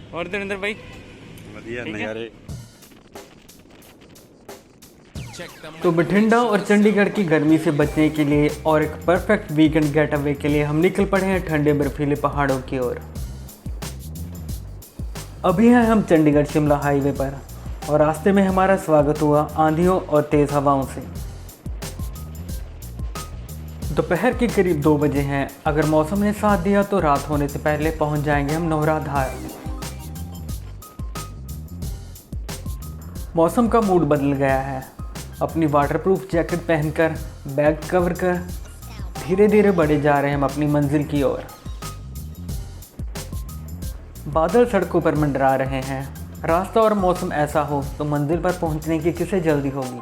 और धर्मेंद्र भाई बढ़िया नज़ारे। तो बठिंडा और चंडीगढ़ की गर्मी से बचने के लिए और एक परफेक्ट वीकेंड गेट अवे के लिए हम निकल पड़े हैं ठंडे बर्फीले पहाड़ों की ओर। अभी हैं हम चंडीगढ़ शिमला हाईवे पर और रास्ते में हमारा स्वागत हुआ आंधियों और तेज़ हवाओं से। दोपहर के करीब 2 बजे हैं। अगर मौसम ने साथ दिया तो रात होने से पहले पहुंच जाएंगे हम नौरा धार। मौसम का मूड बदल गया है। अपनी वाटरप्रूफ जैकेट पहनकर बैग कवर कर धीरे धीरे बढ़े जा रहे हैं हम अपनी मंजिल की ओर। बादल सड़कों पर मंडरा रहे हैं। रास्ता और मौसम ऐसा हो तो मंजिल पर पहुंचने की किसे जल्दी होगी।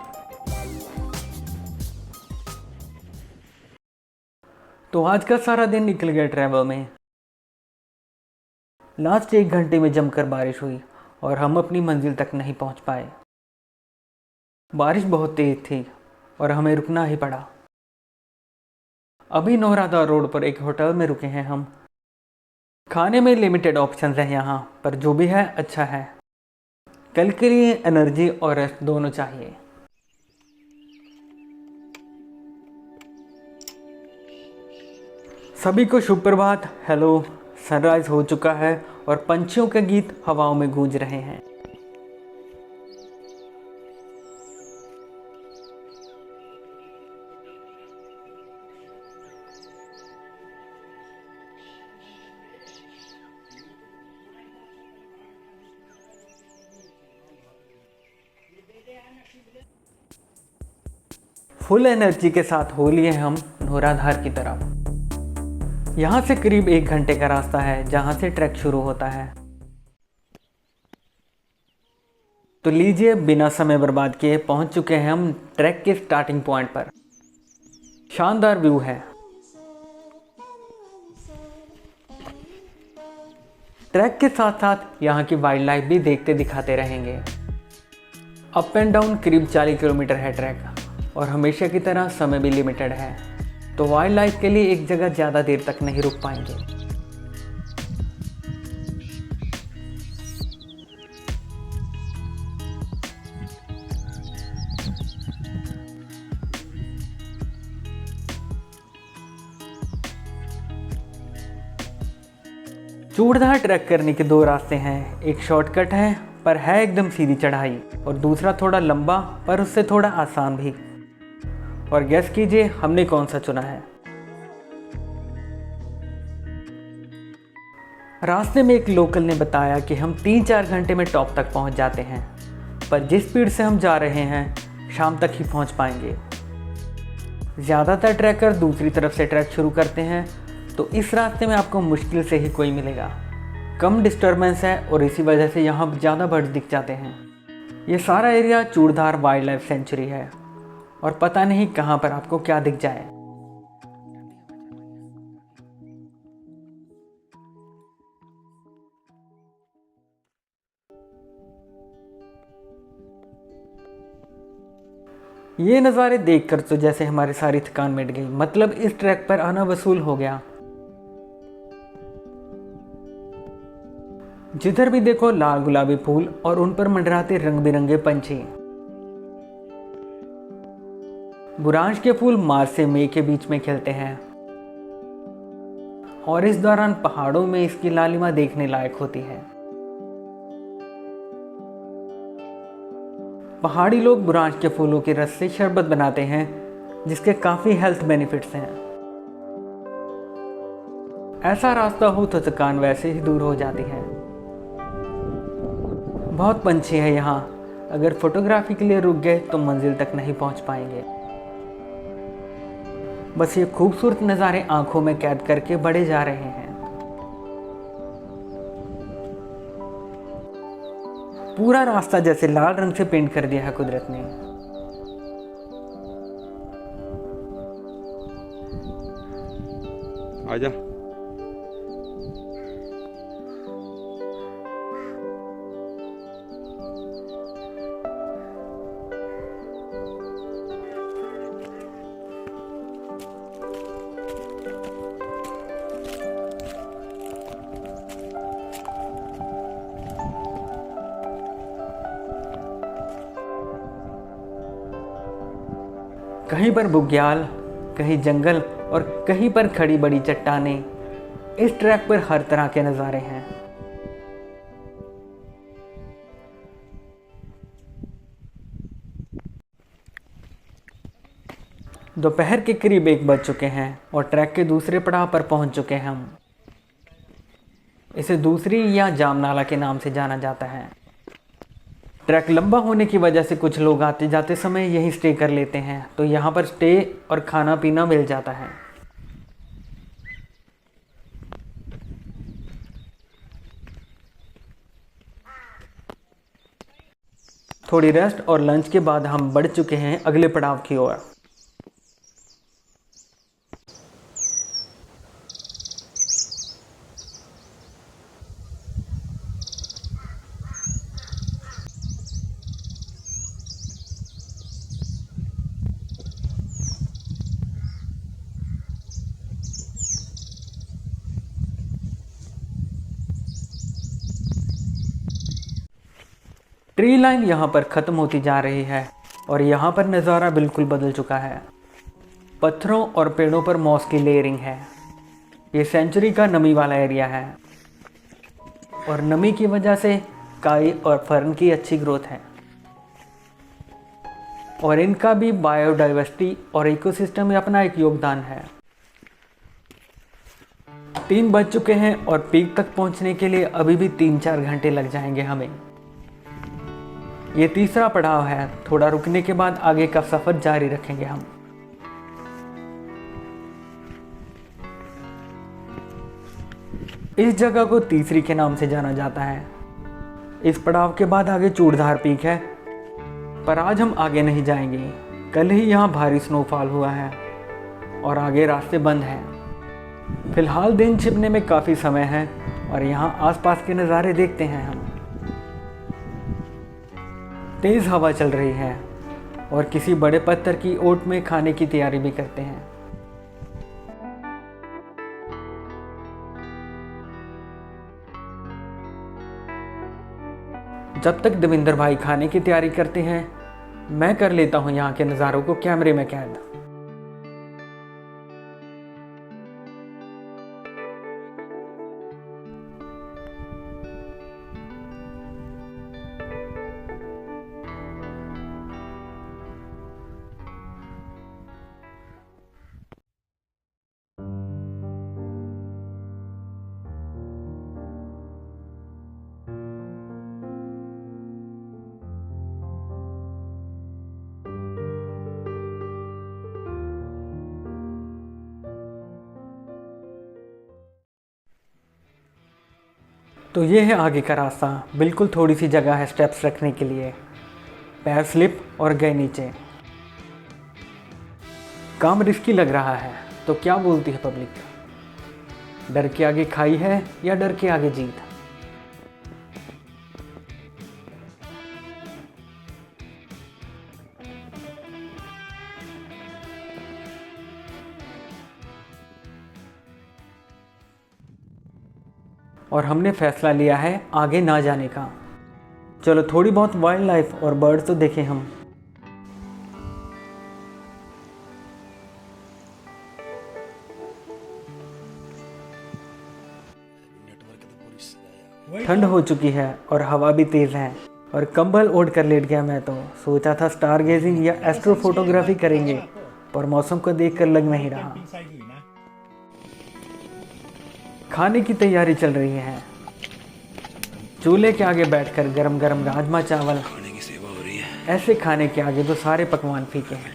तो आज का सारा दिन निकल गया ट्रैवल में। लास्ट 1 घंटे में जमकर बारिश हुई और हम अपनी मंजिल तक नहीं पहुंच पाए। बारिश बहुत तेज थी और हमें रुकना ही पड़ा। अभी नौरादा रोड पर एक होटल में रुके हैं हम। खाने में लिमिटेड ऑप्शंस हैं यहाँ पर, जो भी है अच्छा है। कल के लिए एनर्जी और रेस्ट दोनों चाहिए। सभी को शुभ प्रभात। हेलो, सनराइज हो चुका है और पंछियों के गीत हवाओं में गूंज रहे हैं। फुल एनर्जी के साथ हो लिए हम नौराधार की तरफ। यहाँ से करीब 1 घंटे का रास्ता है जहाँ से ट्रैक शुरू होता है। तो लीजिए, बिना समय बर्बाद किए पहुँच चुके हैं हम ट्रैक के स्टार्टिंग पॉइंट पर। शानदार व्यू है। ट्रैक के साथ साथ यहाँ की वाइल्ड लाइफ भी देखते दिखाते रहेंगे। अप एंड डाउन करीब 40 किलोमीटर है ट्रैक और हमेशा की तरह समय भी लिमिटेड है, तो वाइल्ड लाइफ के लिए एक जगह ज़्यादा देर तक नहीं रुक पाएंगे। चूड़धार ट्रैक करने के 2 रास्ते हैं। एक शॉर्टकट है पर है एकदम सीधी चढ़ाई और दूसरा थोड़ा लंबा पर उससे थोड़ा आसान भी। और गेस कीजिए हमने कौन सा चुना है। रास्ते में एक लोकल ने बताया कि हम 3-4 घंटे में टॉप तक पहुंच जाते हैं, पर जिस स्पीड से हम जा रहे हैं शाम तक ही पहुंच पाएंगे। ज़्यादातर ट्रैकर दूसरी तरफ से ट्रैक शुरू करते हैं, तो इस रास्ते में आपको मुश्किल से ही कोई मिलेगा। कम डिस्टर्बेंस है और इसी वजह से यहाँ ज़्यादा बर्ड्स दिख जाते हैं। ये सारा area Churdhar wild life sanctuary है और पता नहीं कहाँ पर आपको क्या दिख जाए। ये नज़ारे देखकर तो जैसे हमारी सारी थकान मिट गई। मतलब इस ट्रैक पर आना वसूल हो गया। जिधर भी देखो लाल गुलाबी फूल और उन पर मंडराते रंग बिरंगे पंछी। बुरांश के फूल मार्च से मई के बीच में खिलते हैं और इस दौरान पहाड़ों में इसकी लालिमा देखने लायक होती है। पहाड़ी लोग बुरांश के फूलों के रस से शरबत बनाते हैं, जिसके काफी हेल्थ बेनिफिट्स हैं। ऐसा रास्ता हो तो थकान वैसे ही दूर हो जाती है। बहुत पंछी है यहाँ। अगर फोटोग्राफी के लिए रुक गए तो मंजिल तक नहीं पहुँच पाएंगे। बस ये खूबसूरत नज़ारे आंखों में कैद करके बढ़े जा रहे हैं। पूरा रास्ता जैसे लाल रंग से पेंट कर दिया है कुदरत ने। आजा। कहीं पर बुग्याल, कहीं जंगल और कहीं पर खड़ी बड़ी चट्टानें। इस ट्रैक पर हर तरह के नज़ारे हैं। दोपहर के करीब 1 बज चुके हैं और ट्रैक के दूसरे पड़ाव पर पहुंच चुके हैं हम। इसे दूसरी या जाम नाला के नाम से जाना जाता है। ट्रैक लंबा होने की वजह से कुछ लोग आते जाते समय यहीं स्टे कर लेते हैं, तो यहाँ पर स्टे और खाना पीना मिल जाता है। थोड़ी रेस्ट और लंच के बाद हम बढ़ चुके हैं अगले पड़ाव की ओर। ट्री लाइन यहाँ पर ख़त्म होती जा रही है और यहाँ पर नज़ारा बिल्कुल बदल चुका है। पत्थरों और पेड़ों पर मॉस की लेयरिंग है। ये सेंचुरी का नमी वाला एरिया है और नमी की वजह से काई और फर्न की अच्छी ग्रोथ है और इनका भी बायोडाइवर्सिटी और इकोसिस्टम में अपना एक योगदान है। 3 बज चुके हैं और पीक तक पहुँचने के लिए अभी भी 3-4 घंटे लग जाएंगे हमें। ये तीसरा पड़ाव है। थोड़ा रुकने के बाद आगे का सफ़र जारी रखेंगे हम। इस जगह को तीसरी के नाम से जाना जाता है। इस पड़ाव के बाद आगे चूड़धार पीक है, पर आज हम आगे नहीं जाएंगे। कल ही यहाँ भारी स्नोफॉल हुआ है और आगे रास्ते बंद हैं। फिलहाल दिन छिपने में काफ़ी समय है और यहाँ आसपास के नज़ारे देखते हैं हम। तेज़ हवा चल रही है और किसी बड़े पत्थर की ओट में खाने की तैयारी भी करते हैं। जब तक देवेंद्र भाई खाने की तैयारी करते हैं, मैं कर लेता हूं यहाँ के नज़ारों को कैमरे में कैद। तो ये है आगे का रास्ता। बिल्कुल थोड़ी सी जगह है स्टेप्स रखने के लिए। पैर स्लिप और गए नीचे। काम रिस्की लग रहा है, तो क्या बोलती है पब्लिक? डर के आगे खाई है या डर के आगे जीत? और हमने फैसला लिया है आगे ना जाने का। चलो थोड़ी बहुत वाइल्ड लाइफ और बर्ड्स तो देखें हम। ठंड हो चुकी है और हवा भी तेज़ है और कंबल ओढ़ कर लेट गया मैं। तो सोचा था स्टार गेजिंग या एस्ट्रो फोटोग्राफी करेंगे, पर मौसम को देखकर लग नहीं रहा। खाने की तैयारी चल रही है। चूल्हे के आगे बैठकर गरम गरम राजमा चावल, खाने की सेवा हो रही है। ऐसे खाने के आगे तो सारे पकवान फीके हैं।